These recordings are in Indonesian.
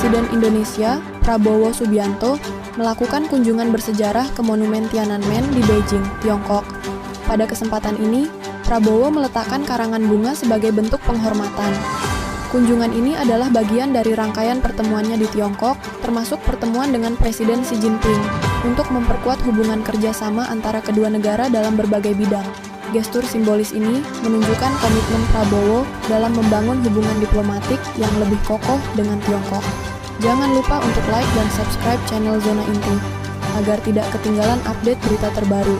Presiden Indonesia, Prabowo Subianto, melakukan kunjungan bersejarah ke Monumen Tiananmen di Beijing, Tiongkok. Pada kesempatan ini, Prabowo meletakkan karangan bunga sebagai bentuk penghormatan. Kunjungan ini adalah bagian dari rangkaian pertemuannya di Tiongkok, termasuk pertemuan dengan Presiden Xi Jinping, untuk memperkuat hubungan kerjasama antara kedua negara dalam berbagai bidang. Gestur simbolis ini menunjukkan komitmen Prabowo dalam membangun hubungan diplomatik yang lebih kokoh dengan Tiongkok. Jangan lupa untuk like dan subscribe channel Zona Inti, agar tidak ketinggalan update berita terbaru.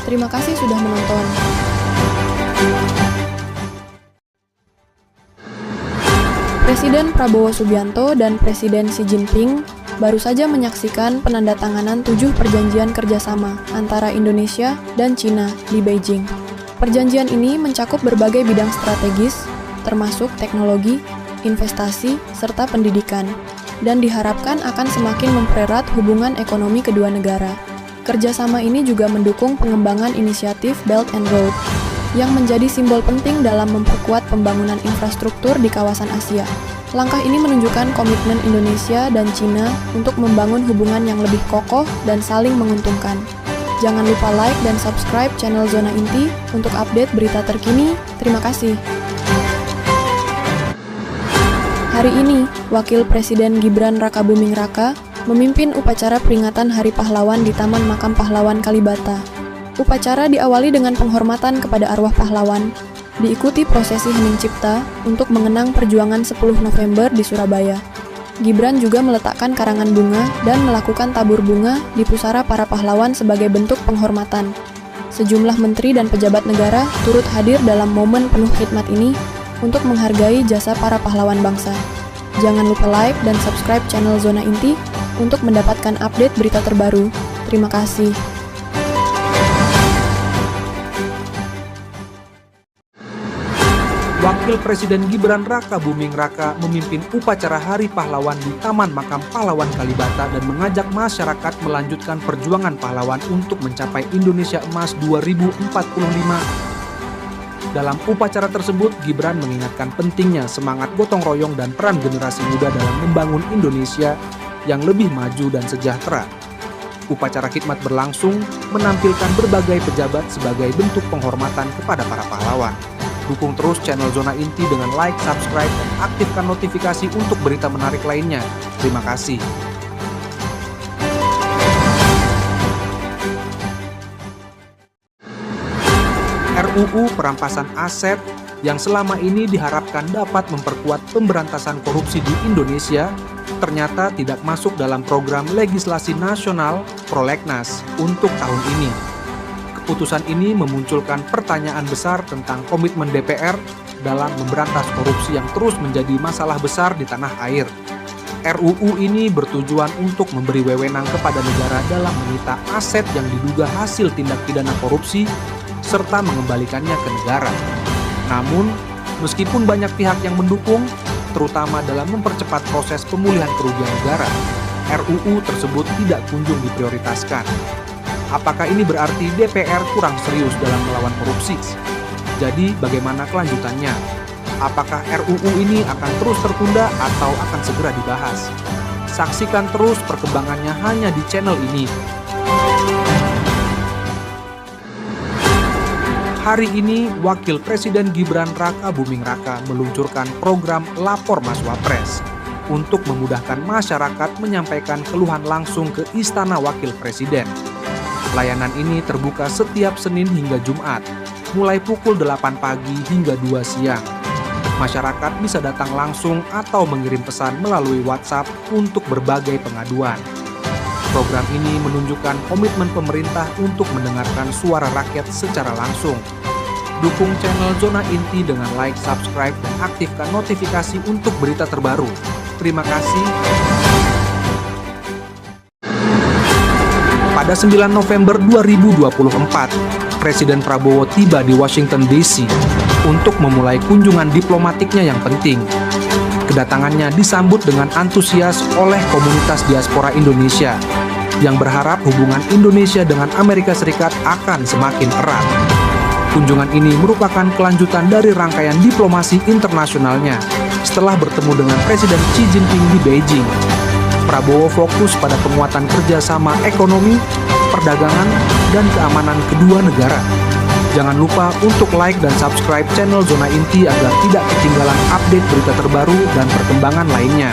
Terima kasih sudah menonton. Presiden Prabowo Subianto dan Presiden Xi Jinping baru saja menyaksikan penandatanganan 7 perjanjian kerjasama antara Indonesia dan Cina di Beijing. Perjanjian ini mencakup berbagai bidang strategis, termasuk teknologi, investasi, serta pendidikan, dan diharapkan akan semakin mempererat hubungan ekonomi kedua negara. Kerjasama ini juga mendukung pengembangan inisiatif Belt and Road, yang menjadi simbol penting dalam memperkuat pembangunan infrastruktur di kawasan Asia. Langkah ini menunjukkan komitmen Indonesia dan Cina untuk membangun hubungan yang lebih kokoh dan saling menguntungkan. Jangan lupa like dan subscribe channel Zona Inti untuk update berita terkini. Terima kasih. Hari ini, Wakil Presiden Gibran Rakabuming Raka memimpin upacara peringatan Hari Pahlawan di Taman Makam Pahlawan Kalibata. Upacara diawali dengan penghormatan kepada arwah pahlawan, diikuti prosesi hening cipta untuk mengenang perjuangan 10 November di Surabaya. Gibran juga meletakkan karangan bunga dan melakukan tabur bunga di pusara para pahlawan sebagai bentuk penghormatan. Sejumlah menteri dan pejabat negara turut hadir dalam momen penuh khidmat ini untuk menghargai jasa para pahlawan bangsa. Jangan lupa like dan subscribe channel Zona Inti untuk mendapatkan update berita terbaru. Terima kasih. Wakil Presiden Gibran Rakabuming Raka memimpin upacara Hari Pahlawan di Taman Makam Pahlawan Kalibata dan mengajak masyarakat melanjutkan perjuangan pahlawan untuk mencapai Indonesia Emas 2045. Dalam upacara tersebut, Gibran mengingatkan pentingnya semangat gotong royong dan peran generasi muda dalam membangun Indonesia yang lebih maju dan sejahtera. Upacara khidmat berlangsung menampilkan berbagai pejabat sebagai bentuk penghormatan kepada para pahlawan. Dukung terus channel Zona Inti dengan like, subscribe, dan aktifkan notifikasi untuk berita menarik lainnya. Terima kasih. RUU Perampasan Aset yang selama ini diharapkan dapat memperkuat pemberantasan korupsi di Indonesia ternyata tidak masuk dalam program legislasi nasional Prolegnas untuk tahun ini. Keputusan ini memunculkan pertanyaan besar tentang komitmen DPR dalam memberantas korupsi yang terus menjadi masalah besar di tanah air. RUU ini bertujuan untuk memberi wewenang kepada negara dalam menyita aset yang diduga hasil tindak pidana korupsi serta mengembalikannya ke negara. Namun, meskipun banyak pihak yang mendukung, terutama dalam mempercepat proses pemulihan kerugian negara, RUU tersebut tidak kunjung diprioritaskan. Apakah ini berarti DPR kurang serius dalam melawan korupsi? Jadi bagaimana kelanjutannya? Apakah RUU ini akan terus tertunda atau akan segera dibahas? Saksikan terus perkembangannya hanya di channel ini. Hari ini, Wakil Presiden Gibran Rakabuming Raka meluncurkan program Lapor Mas Wapres untuk memudahkan masyarakat menyampaikan keluhan langsung ke Istana Wakil Presiden. Layanan ini terbuka setiap Senin hingga Jumat, mulai pukul 8 pagi hingga 2 siang. Masyarakat bisa datang langsung atau mengirim pesan melalui WhatsApp untuk berbagai pengaduan. Program ini menunjukkan komitmen pemerintah untuk mendengarkan suara rakyat secara langsung. Dukung channel Zona Inti dengan like, subscribe, dan aktifkan notifikasi untuk berita terbaru. Terima kasih. Pada 9 November 2024, Presiden Prabowo tiba di Washington DC untuk memulai kunjungan diplomatiknya yang penting. Kedatangannya disambut dengan antusias oleh komunitas diaspora Indonesia yang berharap hubungan Indonesia dengan Amerika Serikat akan semakin erat. Kunjungan ini merupakan kelanjutan dari rangkaian diplomasi internasionalnya setelah bertemu dengan Presiden Xi Jinping di Beijing. Prabowo fokus pada penguatan kerjasama ekonomi, perdagangan, dan keamanan kedua negara. Jangan lupa untuk like dan subscribe channel Zona Inti agar tidak ketinggalan update berita terbaru dan perkembangan lainnya.